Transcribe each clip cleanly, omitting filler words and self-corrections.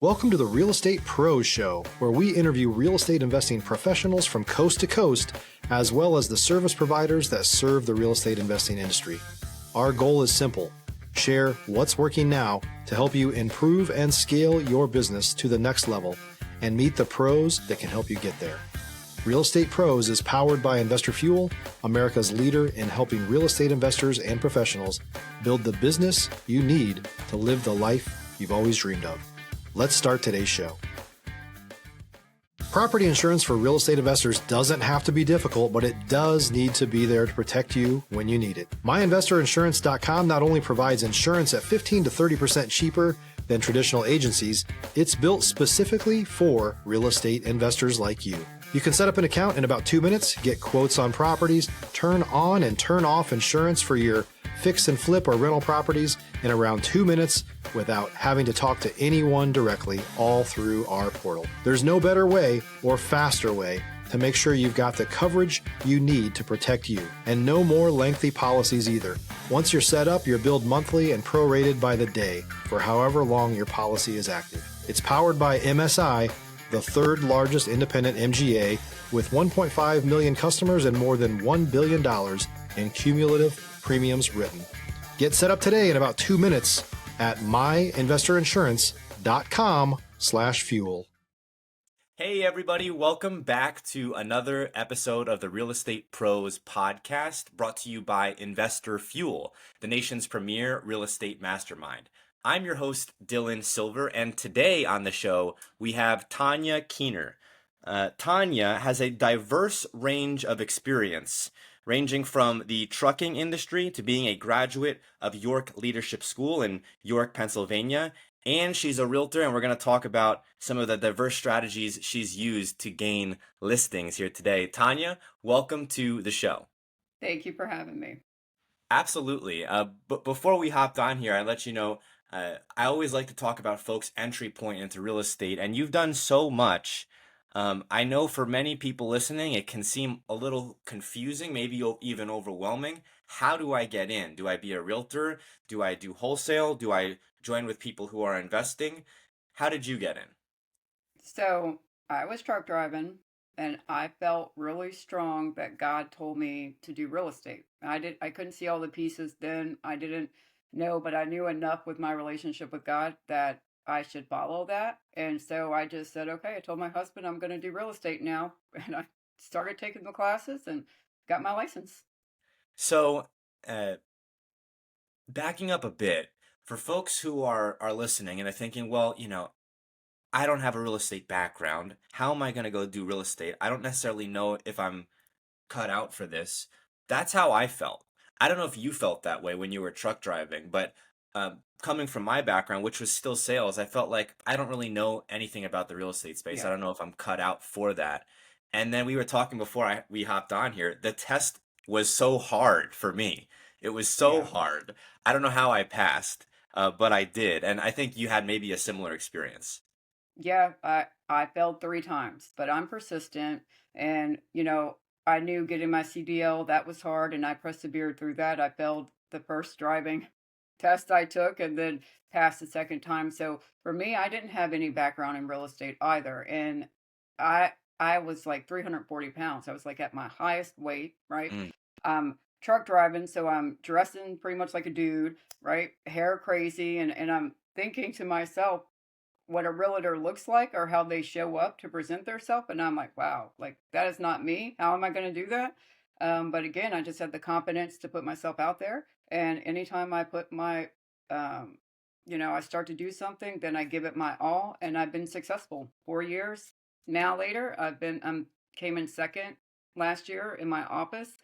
Welcome to the Real Estate Pros Show, where we interview real estate investing professionals from coast to coast, as well as the service providers that serve the real estate investing industry. Our goal is simple: share what's working now to help you improve and scale your business to the next level and meet the pros that can help you get there. Real Estate Pros is powered by Investor Fuel, America's leader in helping real estate investors and professionals build the business you need to live the life you've always dreamed of. Let's start today's show. Property insurance for real estate investors doesn't have to be difficult, but it does need to be there to protect you when you need it. MyInvestorInsurance.com not only provides insurance at 15 to 30% cheaper than traditional agencies, it's built specifically for real estate investors like you. You can set up an account in about 2 minutes, get quotes on properties, turn on and turn off insurance for your fix and flip or rental properties in around 2 minutes without having to talk to anyone directly, all through our portal. There's no better way or faster way to make sure you've got the coverage you need to protect you, and no more lengthy policies either. Once you're set up, you're billed monthly and prorated by the day for however long your policy is active. It's powered by MSI, the third largest independent MGA, with 1.5 million customers and more than $1 billion in cumulative premiums written. Get set up today in about 2 minutes at myinvestorinsurance.com/fuel. Hey everybody, welcome back to another episode of the Real Estate Pros podcast, brought to you by Investor Fuel, the nation's premier real estate mastermind. I'm your host, Dylan Silver, and today on the show, we have Tonya Keener. Tonya has a diverse range of experience, ranging from the trucking industry to being a graduate of York Leadership School in York, Pennsylvania. And she's a realtor, and we're going to talk about some of the diverse strategies she's used to gain listings here today. Tonya, welcome to the show. Thank you for having me. Absolutely. But before we hopped on here, I'd let you know, I always like to talk about folks' entry point into real estate, and you've done so much. I know for many people listening, it can seem a little confusing, maybe even overwhelming. How do I get in? Do I be a realtor? Do I do wholesale? Do I join with people who are investing? How did you get in? So I was truck driving, and I felt really strong that God told me to do real estate. I couldn't see all the pieces then. I didn't know, but I knew enough with my relationship with God that I should follow that. And so I just said, okay, I told my husband I'm going to do real estate now. And I started taking the classes and got my license. So, backing up a bit, for folks who are listening and are thinking, well, I don't have a real estate background. How am I going to go do real estate? I don't necessarily know if I'm cut out for this. That's how I felt. I don't know if you felt that way when you were truck driving, but coming from my background, which was still sales, I felt like I don't really know anything about the real estate space. I don't know if I'm cut out for that. And then we were talking before we hopped on here. The test was so hard for me. It was so hard. I don't know how I passed, but I did. And I think you had maybe a similar experience. Yeah, I failed 3 times, but I'm persistent. And, I knew getting my CDL, that was hard, and I persevered through that. I failed the first driving test I took and then passed the second time. So for me, I didn't have any background in real estate either. And I was like 340 pounds. I was like at my highest weight, right? Mm. Truck driving, so I'm dressing pretty much like a dude, right? Hair crazy, and I'm thinking to myself what a realtor looks like or how they show up to present themselves. And I'm like, wow, like that is not me. How am I going to do that? But again, I just had the confidence to put myself out there. And anytime I put my, I start to do something, then I give it my all, and I've been successful. 4 years now later, came in second last year in my office.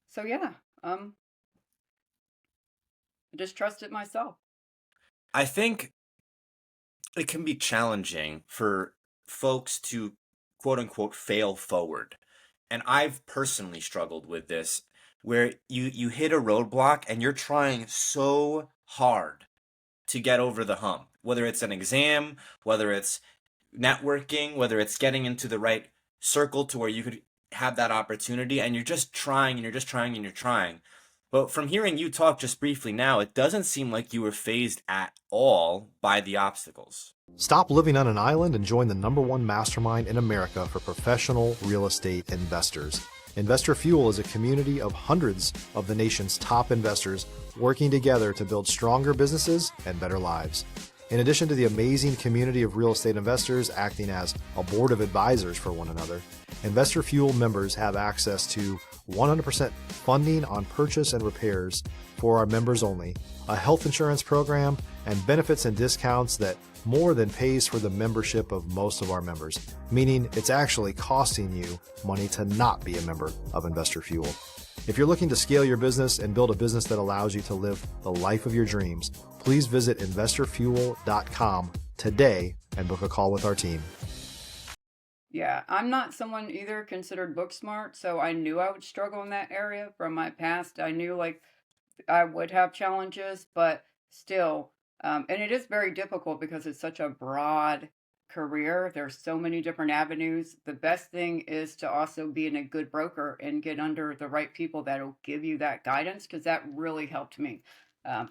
So yeah, I just trusted myself. I think it can be challenging for folks to quote unquote fail forward. And I've personally struggled with this, where you hit a roadblock and you're trying so hard to get over the hump, whether it's an exam, whether it's networking, whether it's getting into the right circle to where you could have that opportunity, and you're just trying and you're just trying and you're trying. But from hearing you talk just briefly now, it doesn't seem like you were fazed at all by the obstacles. Stop living on an island and join the #1 mastermind in America for professional real estate investors. Investor Fuel is a community of hundreds of the nation's top investors working together to build stronger businesses and better lives. In addition to the amazing community of real estate investors acting as a board of advisors for one another, Investor Fuel members have access to 100% funding on purchase and repairs for our members only, a health insurance program, and benefits and discounts that more than pays for the membership of most of our members, meaning it's actually costing you money to not be a member of Investor Fuel. If you're looking to scale your business and build a business that allows you to live the life of your dreams, please visit investorfuel.com today and book a call with our team. Yeah, I'm not someone either considered book smart, so I knew I would struggle in that area from my past. I knew like I would have challenges, but still, and it is very difficult because it's such a broad career. There's so many different avenues. The best thing is to also be in a good broker and get under the right people that'll give you that guidance, because that really helped me.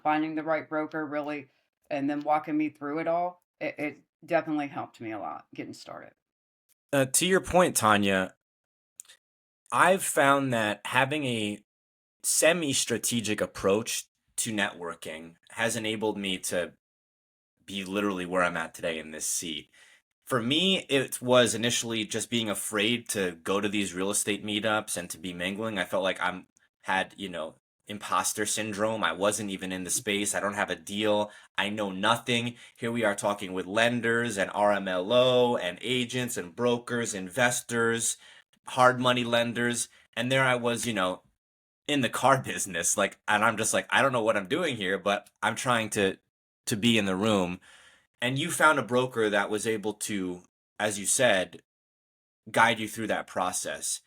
Finding the right broker really, and then walking me through it all, it definitely helped me a lot getting started. To your point, Tonya, I've found that having a semi-strategic approach to networking has enabled me to be literally where I'm at today in this seat. For me, it was initially just being afraid to go to these real estate meetups and to be mingling. I felt like I'm had, imposter syndrome. I wasn't even in the space. I don't have a deal. I know nothing. Here we are talking with lenders and RMLO and agents and brokers, investors, hard money lenders. And there I was, in the car business, like, and I'm just like, I don't know what I'm doing here, but I'm trying to be in the room. And you found a broker that was able to, as you said, guide you through that process.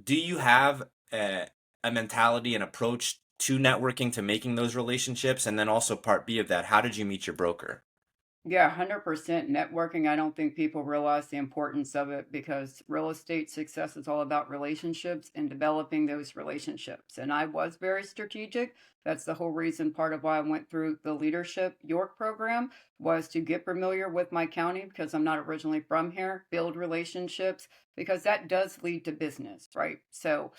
Do you have a mentality and approach to networking, to making those relationships? And then also part B of that, how did you meet your broker? Yeah, 100% networking. I don't think people realize the importance of it, because real estate success is all about relationships and developing those relationships. And I was very strategic. That's the whole reason, part of why I went through the Leadership York program, was to get familiar with my county, because I'm not originally from here, build relationships, because that does lead to business, right? So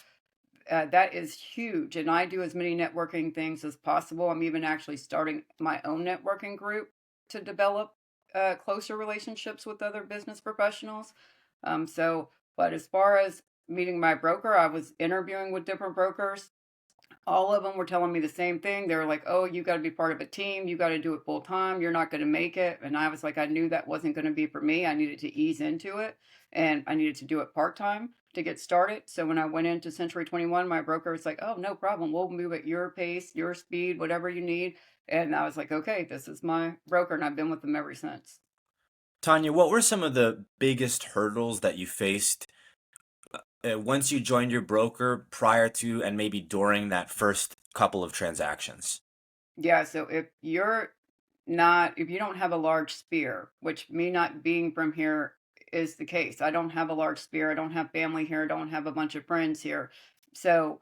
that is huge. And I do as many networking things as possible. I'm even actually starting my own networking group to develop closer relationships with other business professionals. But as far as meeting my broker, I was interviewing with different brokers. All of them were telling me the same thing. They were like, "Oh, you got to be part of a team. You got to do it full time. You're not going to make it." And I was like, I knew that wasn't going to be for me. I needed to ease into it, and I needed to do it part time to get started. So when I went into Century 21, my broker was like, "Oh, no problem. We'll move at your pace, your speed, whatever you need." And I was like, "Okay, this is my broker," and I've been with them ever since. Tonya, what were some of the biggest hurdles that you faced once you joined your broker, prior to and maybe during that first couple of transactions? Yeah, so if you don't have a large sphere, which me not being from here is the case. I don't have a large sphere. I don't have family here. I don't have a bunch of friends here. So,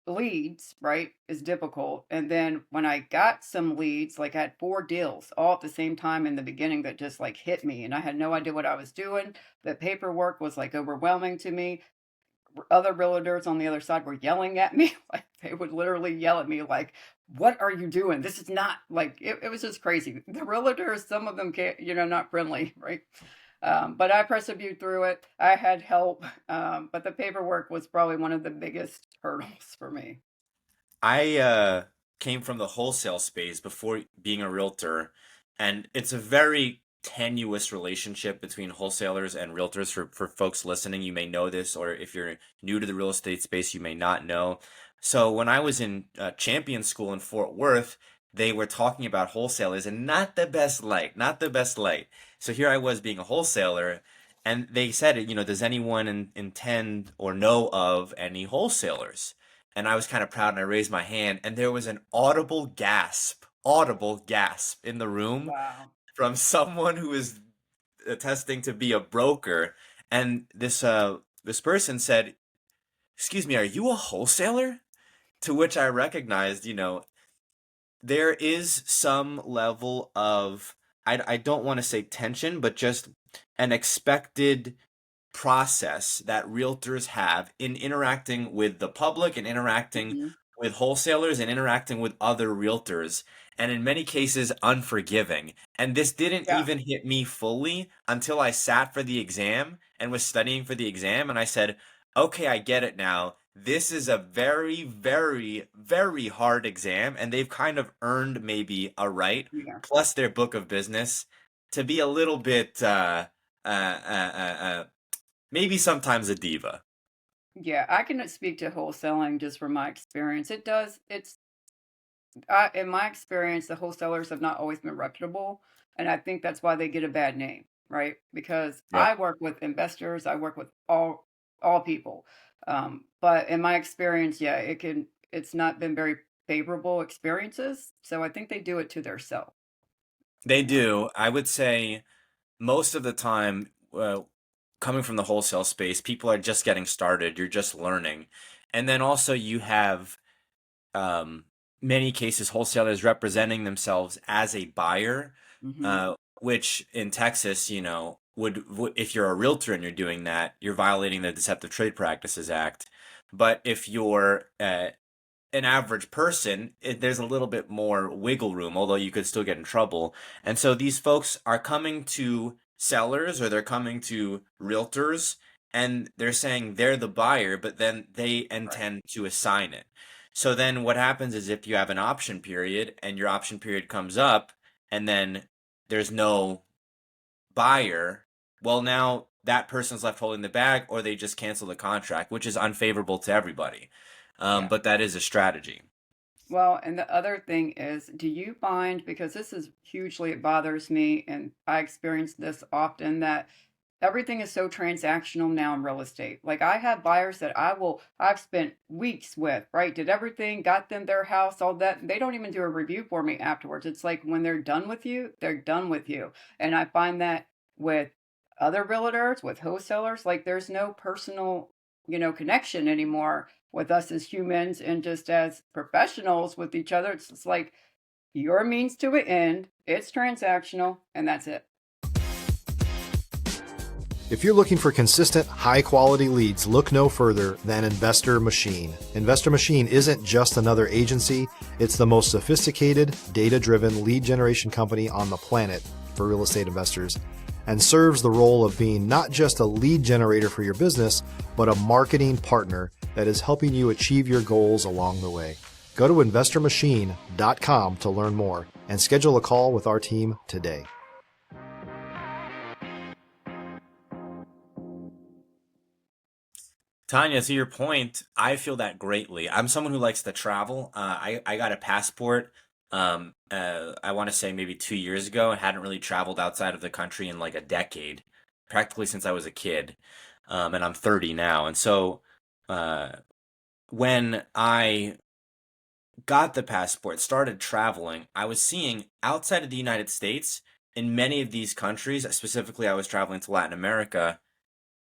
leads, right, is difficult. And then when I got some leads, like I had 4 deals all at the same time in the beginning that just like hit me, and I had no idea what I was doing. The paperwork was like overwhelming to me. Other realtors on the other side were yelling at me. Like they would literally yell at me like, "What are you doing? This is not like," it was just crazy. The realtors, some of them can't, not friendly, right? But I persevered through it. I had help, but the paperwork was probably one of the biggest hurdles for me. I came from the wholesale space before being a realtor, and it's a very tenuous relationship between wholesalers and realtors. For folks listening, you may know this, or if you're new to the real estate space, you may not know. So when I was in Champion School in Fort Worth, they were talking about wholesalers and not the best light, not the best light. So here I was being a wholesaler, and they said, does anyone intend or know of any wholesalers? And I was kind of proud, and I raised my hand, and there was an audible gasp in the room Wow. from someone who was attesting to be a broker. And this person said, "Excuse me, are you a wholesaler?" to which I recognized, there is some level of, I don't want to say tension, but just an expected process that realtors have in interacting with the public and interacting Mhm. with wholesalers and interacting with other realtors, and in many cases unforgiving. And this didn't Yeah. even hit me fully until I sat for the exam and was studying for the exam, and I said, okay, I get it now. This is a very, very, very hard exam, and they've kind of earned maybe a right, Yeah. plus their book of business, to be a little bit uh, uh, uh, uh, maybe sometimes a diva. Yeah, I can speak to wholesaling just from my experience. In my experience, the wholesalers have not always been reputable, and I think that's why they get a bad name, right? Because Yep. I work with investors, I work with all people. But in my experience, yeah, it's not been very favorable experiences. So I think they do it to their self, They you know. do. I would say most of the time, coming from the wholesale space, people are just getting started. You're just learning. And then also you have um, many cases wholesalers representing themselves as a buyer, Hmm. which in Texas, would if you're a realtor and you're doing that, you're violating the Deceptive Trade Practices Act. But if you're an average person, there's a little bit more wiggle room, although you could still get in trouble. And so these folks are coming to sellers or they're coming to realtors and they're saying they're the buyer, but then they Right. intend to assign it. So then what happens is if you have an option period and your option period comes up and then there's no buyer, well, now that person's left holding the bag or they just cancel the contract, which is unfavorable to everybody. Yeah. But that is a strategy. Well, and the other thing is, do you find, because this is hugely, it bothers me, and I experience this often, that everything is so transactional now in real estate. Like I have buyers that I've spent weeks with, right? Did everything, got them their house, all that. They don't even do a review for me afterwards. It's like when they're done with you, they're done with you. And I find that with other realtors, with wholesalers, like there's no personal, connection anymore with us as humans and just as professionals with each other. It's just like your means to an end, it's transactional, and that's it. If you're looking for consistent, high quality leads, look no further than Investor Machine. Investor Machine isn't just another agency, it's the most sophisticated, data driven lead generation company on the planet for real estate investors, and serves the role of being not just a lead generator for your business, but a marketing partner that is helping you achieve your goals along the way. Go to investormachine.com to learn more and schedule a call with our team today. Tanya, to your point, I feel that greatly. I'm someone who likes to travel. I got a passport, I want to say maybe 2 years ago, and hadn't really traveled outside of the country in like a decade, practically since I was a kid. And I'm 30 now. And so uh, when I got the passport, started traveling, I was seeing outside of the United States, in many of these countries, specifically I was traveling to Latin America,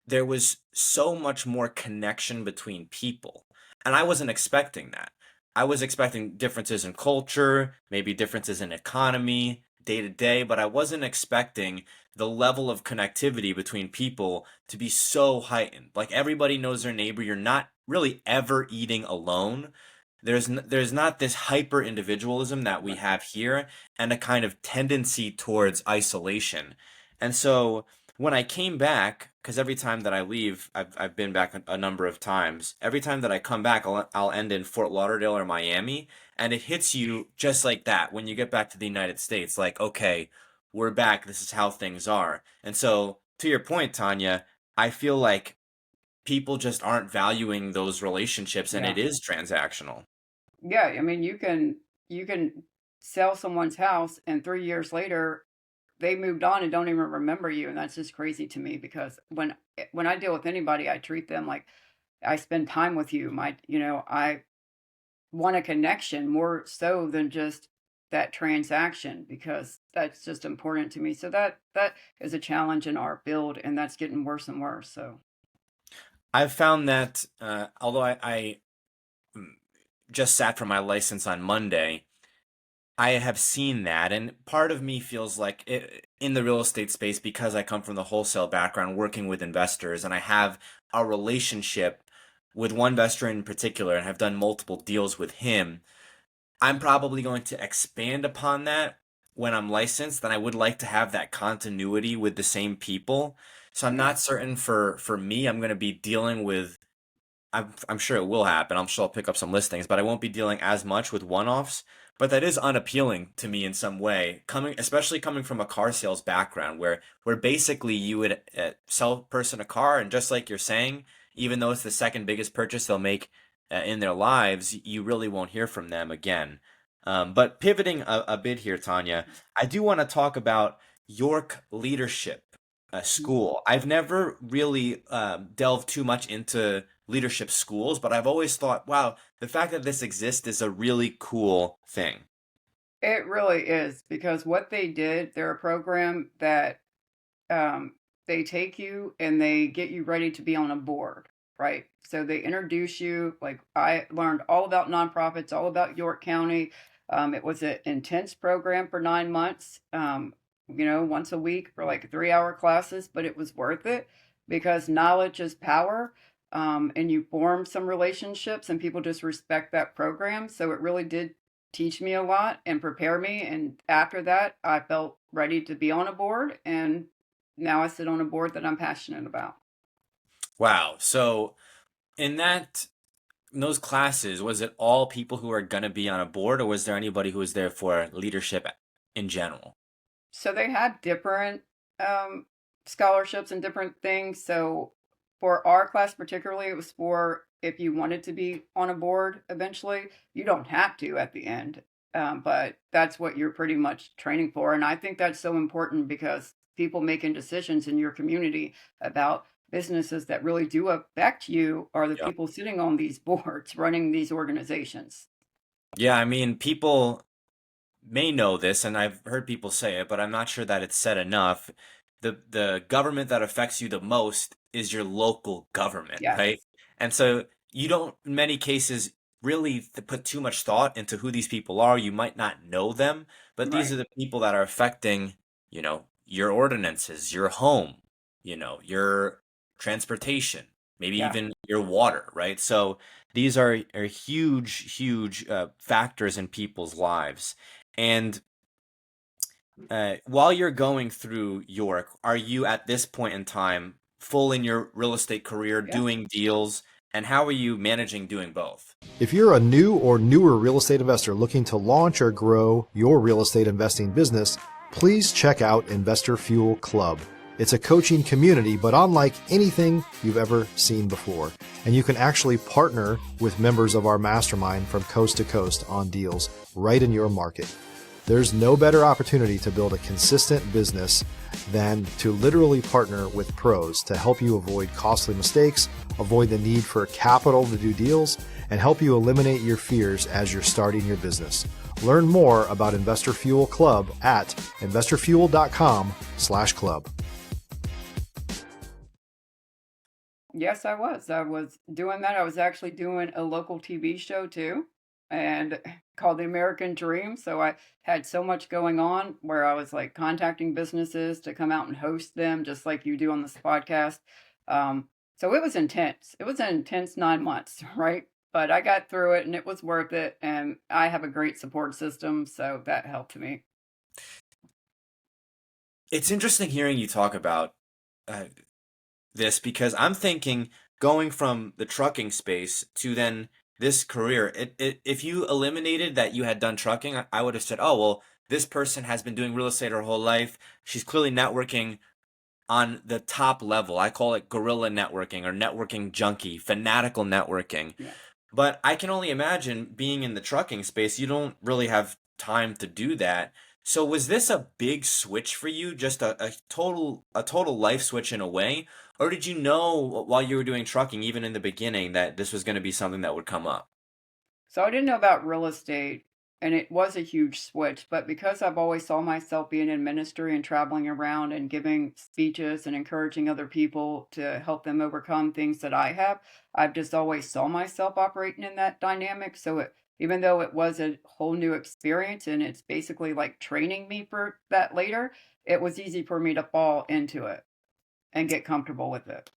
there was so much more connection between people. And I wasn't expecting that. I was expecting differences in culture, maybe differences in economy, day to day, but I wasn't expecting the level of connectivity between people to be so heightened. Like everybody knows their neighbor. You're not really ever eating alone. There's not this hyper individualism that we Right. have here and a kind of tendency towards isolation. And so when I came back, because every time that I leave, I've been back a number of times. Every time that I come back, I'll end in Fort Lauderdale or Miami, and it hits you just like that when you get back to the United States. Like, okay, we're back. This is how things are. And so, to your point, Tanya, I feel like people just aren't valuing those relationships, and Yeah. it is transactional. Yeah, I mean, you can sell someone's house and 3 years later they moved on and don't even remember you, and that's just crazy to me because when I deal with anybody, I treat them like I spend time with you. I want a connection more so than just that transaction because that's just important to me. So that is a challenge in our field, and that's getting worse and worse. So, I've found that although I just sat for my license on Monday, I have seen that, and part of me feels like in the real estate space, because I come from the wholesale background, working with investors, and I have a relationship with one investor in particular, and have done multiple deals with him. I'm probably going to expand upon that when I'm licensed, and I would like to have that continuity with the same people. So I'm Yeah. not certain for me, I'm going to be dealing with. I'm sure it will happen. I'm sure I'll pick up some listings, but I won't be dealing as much with one-offs. But that is unappealing to me in some way, especially coming from a car sales background, where basically you would sell a person a car, and just like you're saying, even though it's the second biggest purchase they'll make in their lives, you really won't hear from them again. But pivoting a bit here, Tanya, I do want to talk about York Leadership School. I've never really delved too much into leadership schools, but I've always thought, wow, the fact that this exists is a really cool thing. It really is, because what they did, they're a program that um, they take you and they get you ready to be on a board, right? So they introduce you. Like, I learned all about nonprofits, all about York County. It was an intense program for 9 months, once a week for like 3-hour classes, but it was worth it because knowledge is power. And you form some relationships and people just respect that program. So it really did teach me a lot and prepare me. And after that, I felt ready to be on a board. And now I sit on a board that I'm passionate about. Wow. So in those classes, was it all people who are going to be on a board, or was there anybody who was there for leadership in general? So they had different um, scholarships and different things. So for our class particularly, it was for if you wanted to be on a board eventually. You don't have to at the end, but that's what you're pretty much training for. And I think that's so important because people making decisions in your community about businesses that really do affect you are the Yeah. people sitting on these boards running these organizations. Yeah, I mean, people may know this, and I've heard people say it, but I'm not sure that it's said enough. The government that affects you the most is your local government, Yes, right? And so you don't, in many cases, really put too much thought into who these people are. You might not know them, but these right. are the people that are affecting, your ordinances, your home, your transportation, maybe Yeah. even your water, right? So these are huge, huge factors in people's lives. And while you're going through York, are you at this point in time full in your real estate career, Yeah. doing deals, and how are you managing doing both? If you're a new or newer real estate investor looking to launch or grow your real estate investing business, please check out Investor Fuel Club. It's a coaching community, but unlike anything you've ever seen before. And you can actually partner with members of our mastermind from coast to coast on deals right in your market. There's no better opportunity to build a consistent business than to literally partner with pros to help you avoid costly mistakes, avoid the need for capital to do deals, and help you eliminate your fears as you're starting your business. Learn more about Investor Fuel Club at investorfuel.com/club. Yes, I was. I was doing that. I was actually doing a local TV show too, and called The American Dream. So I had so much going on where I was like contacting businesses to come out and host them, just like you do on this podcast. Um, so it was intense. It was an intense 9 months, right? But I got through it and it was worth it. And I have a great support system. So that helped me. It's interesting hearing you talk about uh, this, because I'm thinking going from the trucking space to then this career. If you eliminated that you had done trucking, I would have said, oh, well, this person has been doing real estate her whole life. She's clearly networking on the top level. I call it guerrilla networking or networking junkie, fanatical networking. Yeah. But I can only imagine being in the trucking space, you don't really have time to do that. So was this a big switch for you, just a total life switch in a way? Or did you know while you were doing trucking, even in the beginning, that this was going to be something that would come up? So I didn't know about real estate and it was a huge switch, but because I've always saw myself being in ministry and traveling around and giving speeches and encouraging other people to help them overcome things that I have, I've just always saw myself operating in that dynamic. So even though it was a whole new experience and it's basically like training me for that later, it was easy for me to fall into it and get comfortable with it.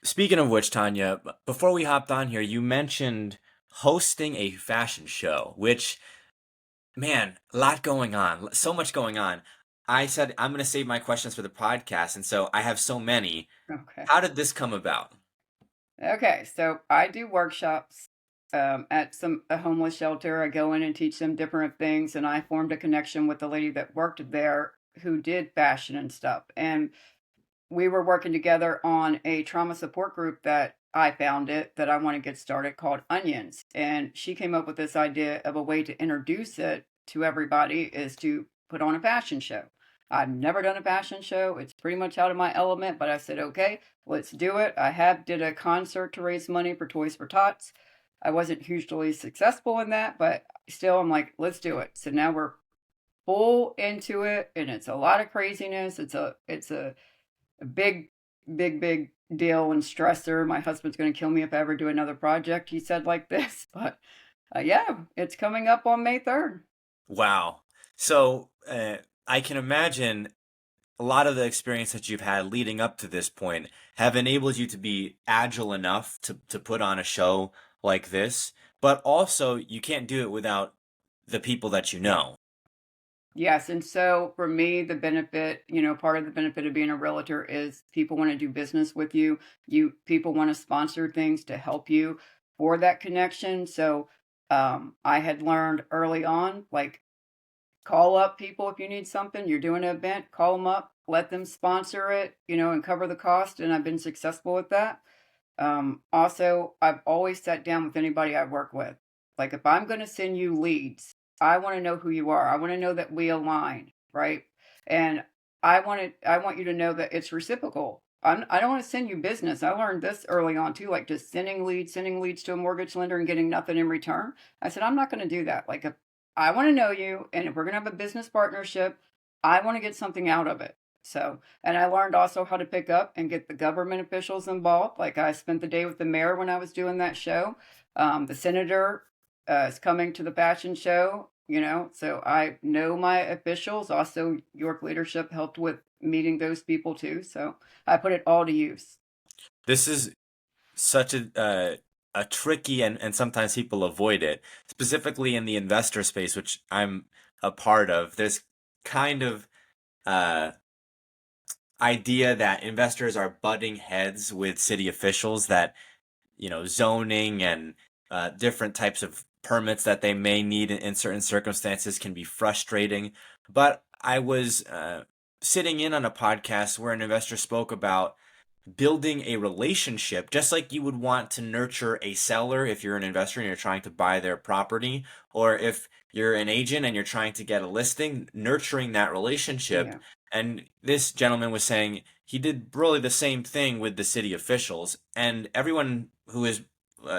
Speaking of which, Tonya, before we hopped on here, you mentioned hosting a fashion show, which, man, a lot going on, so much going on. I said I'm going to save my questions for the podcast, and so I have so many. Okay. How did this come about? Okay, so I do workshops at a homeless shelter. I go in and teach them different things, and I formed a connection with the lady that worked there who did fashion and stuff. And we were working together on a trauma support group that I founded that I want to get started called Onions. And she came up with this idea of a way to introduce it to everybody is to put on a fashion show. I've never done a fashion show. It's pretty much out of my element, but I said, okay, let's do it. I have did a concert to raise money for Toys for Tots. I wasn't hugely successful in that, but still I'm like, let's do it. So now we're full into it and it's a lot of craziness. It's a big, big deal and stressor. My husband's going to kill me if I ever do another project, he said like this. But yeah, it's coming up on May 3rd. Wow. So I can imagine a lot of the experience that you've had leading up to this point have enabled you to be agile enough to put on a show like this, but also you can't do it without the people that you know. Yes, and so for me, the benefit, part of the benefit of being a realtor is people want to do business with you. People want to sponsor things to help you for that connection. So I had learned early on, like call up people if you need something. You're doing an event, call them up, let them sponsor it, and cover the cost. And I've been successful with that. Also, I've always sat down with anybody I work with. Like if I'm going to send you leads, I want to know who you are. I want to know that we align, right? And I want you to know that it's reciprocal. I don't want to send you business. I learned this early on too, like just sending leads to a mortgage lender and getting nothing in return. I said, I'm not going to do that. Like if I want to know you and if we're going to have a business partnership, I want to get something out of it. So, and I learned also how to pick up and get the government officials involved. Like I spent the day with the mayor when I was doing that show. The senator is coming to the fashion show, so I know my officials. Also, York leadership helped with meeting those people too. So I put it all to use. This is such a tricky and sometimes people avoid it, specifically in the investor space, which I'm a part of. There's kind of idea that investors are butting heads with city officials, that zoning and different types of permits that they may need in certain circumstances can be frustrating. But I was sitting in on a podcast where an investor spoke about building a relationship, just like you would want to nurture a seller if you're an investor and you're trying to buy their property, or if you're an agent and you're trying to get a listing, nurturing that relationship. Yeah. And this gentleman was saying he did really the same thing with the city officials. And everyone who is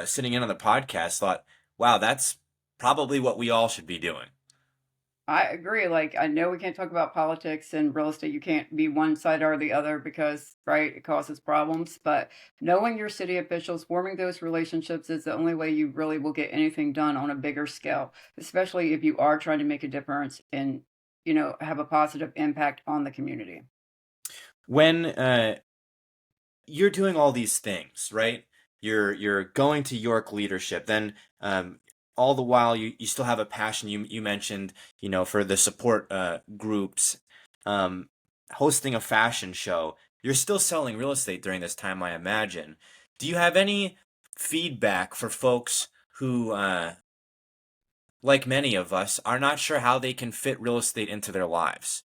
sitting in on the podcast thought, wow, that's probably what we all should be doing. I agree. Like, I know we can't talk about politics and real estate. You can't be one side or the other because, right, it causes problems. But knowing your city officials, forming those relationships is the only way you really will get anything done on a bigger scale, especially if you are trying to make a difference and, have a positive impact on the community. When you're doing all these things, right? You're going to York leadership, then all the while you still have a passion. You mentioned for the support groups, hosting a fashion show. You're still selling real estate during this time, I imagine. Do you have any feedback for folks who, like many of us, are not sure how they can fit real estate into their lives?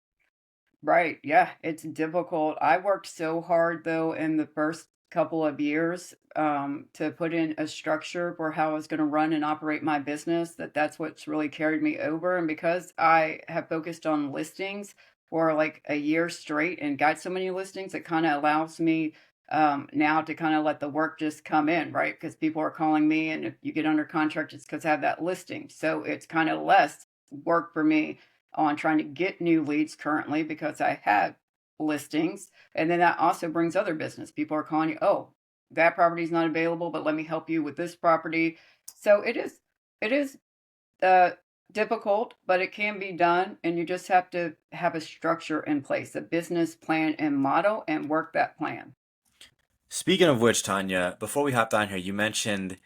Right. Yeah, it's difficult. I worked so hard though in the first couple of years to put in a structure for how I was going to run and operate my business. That's what's really carried me over. And because I have focused on listings for like a year straight and got so many listings, it kind of allows me now to kind of let the work just come in, right? Because people are calling me, and if you get under contract, it's because I have that listing. So it's kind of less work for me on trying to get new leads currently because I have listings. And then that also brings other business. People are calling you, oh, that property is not available, but let me help you with this property. So it is uh, difficult, but it can be done. And you just have to have a structure in place, a business plan and model, and work that plan. Speaking of which, Tanya, before we hopped on here, you mentioned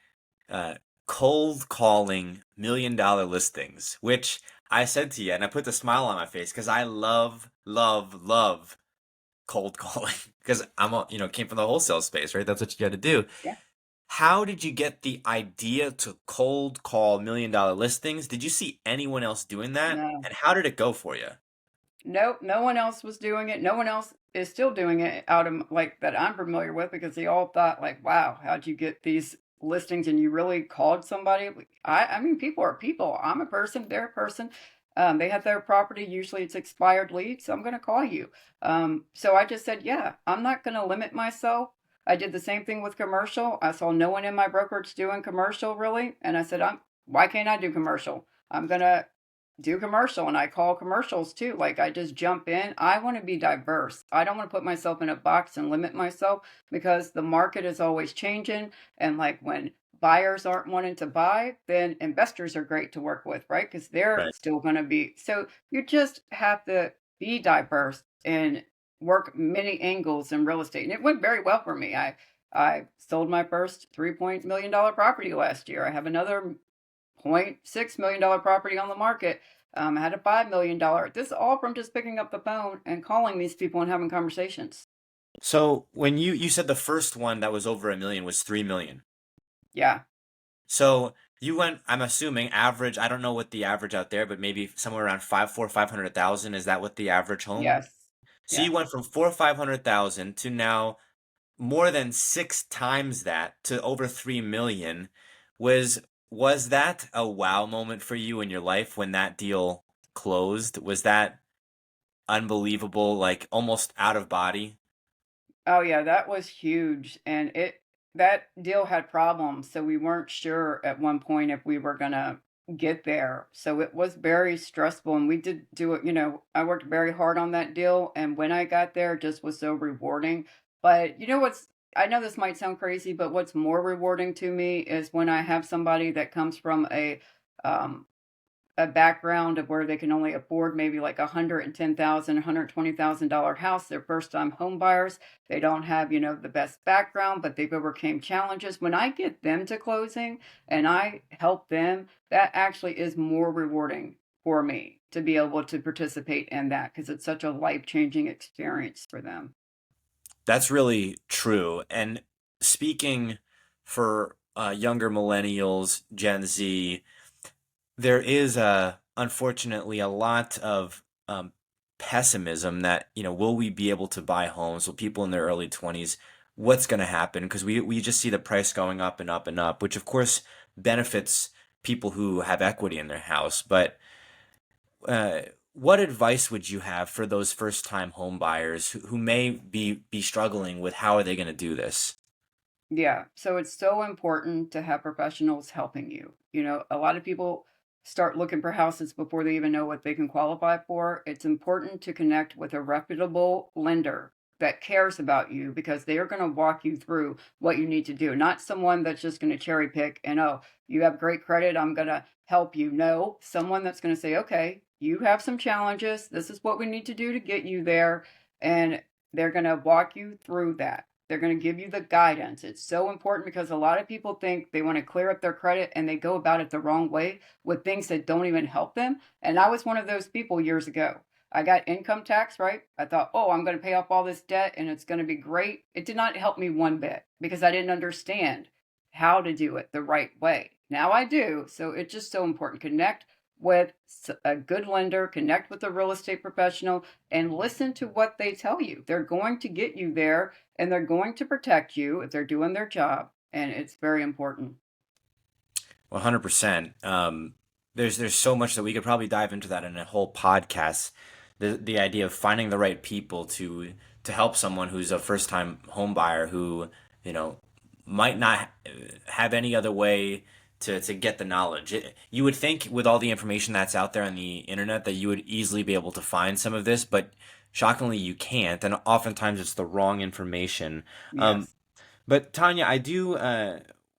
uh, cold calling $1 million listings, which I said to you, and I put the smile on my face because I love, love, love cold calling because came from the wholesale space, right? That's what you got to do. Yeah. How did you get the idea to cold call $1 million listings? Did you see anyone else doing that? No. And how did it go for you? Nope, no one else was doing it. No one else is still doing it out of like that I'm familiar with because they all thought like, wow, how'd you get these listings and you really called somebody? I mean, people are people. I'm a person, they're a person. They have their property. Usually it's expired leads, so I'm going to call you. So I just said, yeah, I'm not going to limit myself. I did the same thing with commercial. I saw no one in my brokerage doing commercial really. And I said, why can't I do commercial? I'm going to do commercial, and I call commercials too. Like I just jump in. I want to be diverse. I don't want to put myself in a box and limit myself because the market is always changing. And like when buyers aren't wanting to buy, then investors are great to work with, right? Because they're Right. still going to be. So you just have to be diverse and work many angles in real estate. And it went very well for me. I sold my first $3 million property last year. I have another $0.6 million property on the market. I had a $5 million. This is all from just picking up the phone and calling these people and having conversations. So when you said the first one that was over 1 million was 3 million. Yeah. So you went, I'm assuming average, I don't know what the average out there, but maybe somewhere around 500,000. Is that what the average home? Yes. So you Yes. went from 500,000 to now more than 6 times that to over 3 million. Was that a wow moment for you in your life when that deal closed? Was that unbelievable, like almost out of body? Oh yeah, that was huge. And that deal had problems, so we weren't sure at one point if we were gonna get there. So it was very stressful, and we did do it, I worked very hard on that deal, and when I got there, it just was so rewarding. But I know this might sound crazy, but what's more rewarding to me is when I have somebody that comes from um a background of where they can only afford maybe like $110,000, $120,000 house. They're first time home buyers. They don't have, the best background, but they've overcame challenges. When I get them to closing and I help them, that actually is more rewarding for me to be able to participate in that because it's such a life-changing experience for them. That's really true. And speaking for younger millennials, Gen Z, there is unfortunately a lot of pessimism that, will we be able to buy homes? Will people in their early 20s, what's going to happen? Because we just see the price going up and up and up, which of course benefits people who have equity in their house. But uh, what advice would you have for those first time home buyers who may be struggling with how are they going to do this? Yeah, so it's so important to have professionals helping you. A lot of people start looking for houses before they even know what they can qualify for. It's important to connect with a reputable lender that cares about you because they are going to walk you through what you need to do, not someone that's just going to cherry pick and, oh, you have great credit, I'm going to help you. No, someone that's going to say, okay, you have some challenges. This is what we need to do to get you there. And they're going to walk you through that. They're going to give you the guidance. It's so important because a lot of people think they want to clear up their credit and they go about it the wrong way with things that don't even help them. And I was one of those people years ago. I got income tax, right? I thought, oh, I'm going to pay off all this debt and it's going to be great. It did not help me one bit because I didn't understand how to do it the right way. Now I do. So it's just so important. Connect with a good lender, connect with a real estate professional, and listen to what they tell you. They're going to get you there and they're going to protect you if they're doing their job. And it's very important. 100%. There's so much that we could probably dive into that in a whole podcast. the idea of finding the right people to help someone who's a first time home buyer who, might not have any other way to get the knowledge. You would think with all the information that's out there on the internet that you would easily be able to find some of this, but shockingly you can't, and oftentimes it's the wrong information. Yes. But Tonya, I do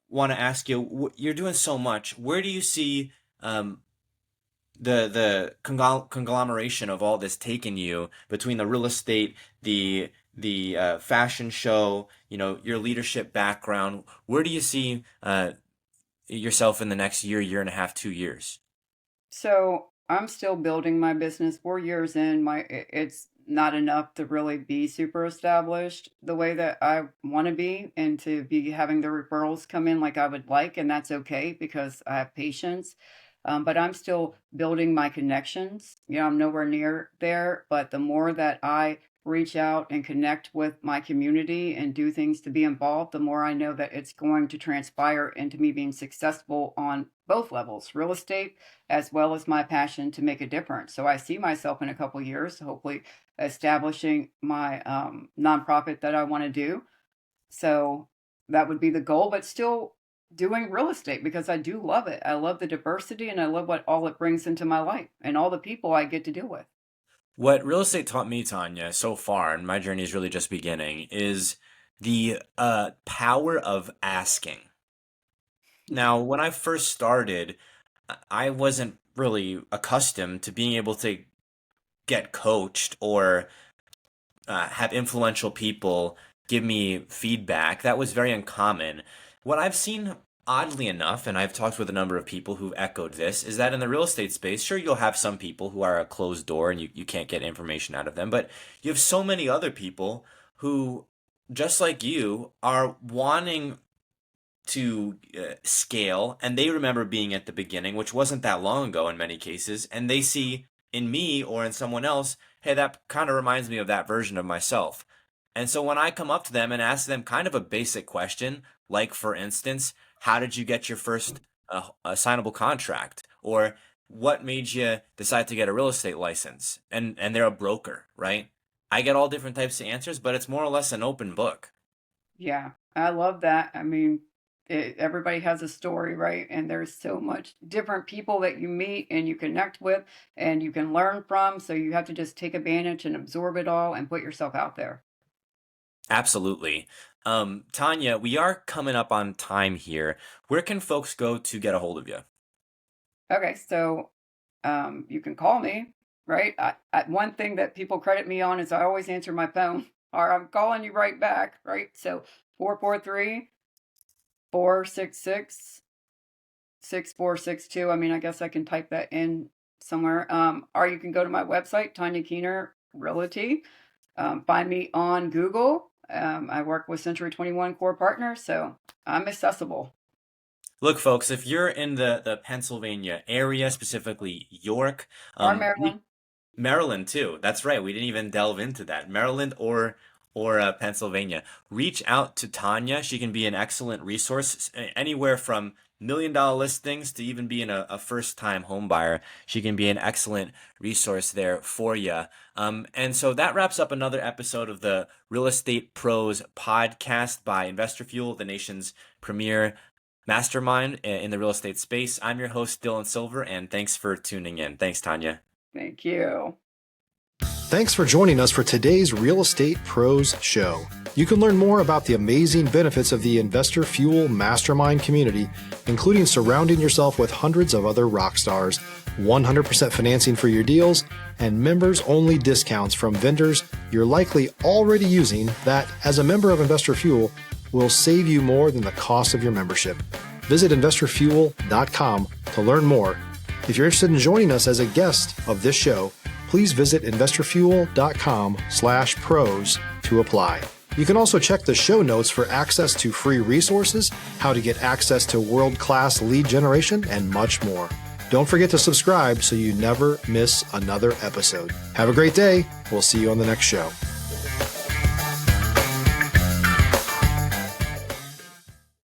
want to ask you, you're doing so much. Where do you see the conglomeration of all this taking you between the real estate, the fashion show, your leadership background? Where do you see yourself in the next year and a half, 2 years? So I'm still building my business. 4 years in, it's not enough to really be super established the way that I want to be and to be having the referrals come in like I would like, and that's okay because I have patience. But I'm still building my connections. I'm nowhere near there, but the more that I reach out and connect with my community and do things to be involved, the more I know that it's going to transpire into me being successful on both levels, real estate, as well as my passion to make a difference. So I see myself in a couple of years, hopefully establishing my nonprofit that I want to do. So that would be the goal, but still doing real estate because I do love it. I love the diversity and I love what all it brings into my life and all the people I get to deal with. What real estate taught me, Tonya, so far, and my journey is really just beginning, is the power of asking. Now, when I first started, I wasn't really accustomed to being able to get coached or have influential people give me feedback. That was very uncommon. What I've seen, oddly enough, and I've talked with a number of people who've echoed this, is that in the real estate space, sure, you'll have some people who are a closed door and you can't get information out of them, but you have so many other people who, just like you, are wanting to scale, and they remember being at the beginning, which wasn't that long ago in many cases, and they see in me or in someone else, hey, that kind of reminds me of that version of myself. And so when I come up to them and ask them kind of a basic question, like for instance, how did you get your first assignable contract? Or what made you decide to get a real estate license? And they're a broker, right? I get all different types of answers, but it's more or less an open book. Yeah, I love that. I mean, everybody has a story, right? And there's so much different people that you meet and you connect with and you can learn from. So you have to just take advantage and absorb it all and put yourself out there. Absolutely. Tonya, we are coming up on time here. Where can folks go to get a hold of you? Okay, so you can call me, right? One thing that people credit me on is I always answer my phone or I'm calling you right back, right? So 443-466-6462. I mean, I guess I can type that in somewhere. Or you can go to my website, Tonya Keener Realty. Find me on Google. I work with Century 21 Core Partners, so I'm accessible. Look, folks, if you're in the Pennsylvania area, specifically York, Or Maryland. Maryland too. That's right. We didn't even delve into that. Maryland or Pennsylvania. Reach out to Tonya. She can be an excellent resource anywhere from $1 million listings to even being a first-time home buyer. She can be an excellent resource there for you. And so that wraps up another episode of the Real Estate Pros podcast by Investor Fuel, the nation's premier mastermind in the real estate space. I'm your host, Dylan Silver, and thanks for tuning in. Thanks, Tonya. Thank you. Thanks for joining us for today's Real Estate Pros show. You can learn more about the amazing benefits of the Investor Fuel Mastermind community, including surrounding yourself with hundreds of other rock stars, 100% financing for your deals, and members-only discounts from vendors you're likely already using that, as a member of Investor Fuel, will save you more than the cost of your membership. Visit investorfuel.com to learn more. If you're interested in joining us as a guest of this show, please visit investorfuel.com/pros to apply. You can also check the show notes for access to free resources, how to get access to world-class lead generation, and much more. Don't forget to subscribe so you never miss another episode. Have a great day. We'll see you on the next show.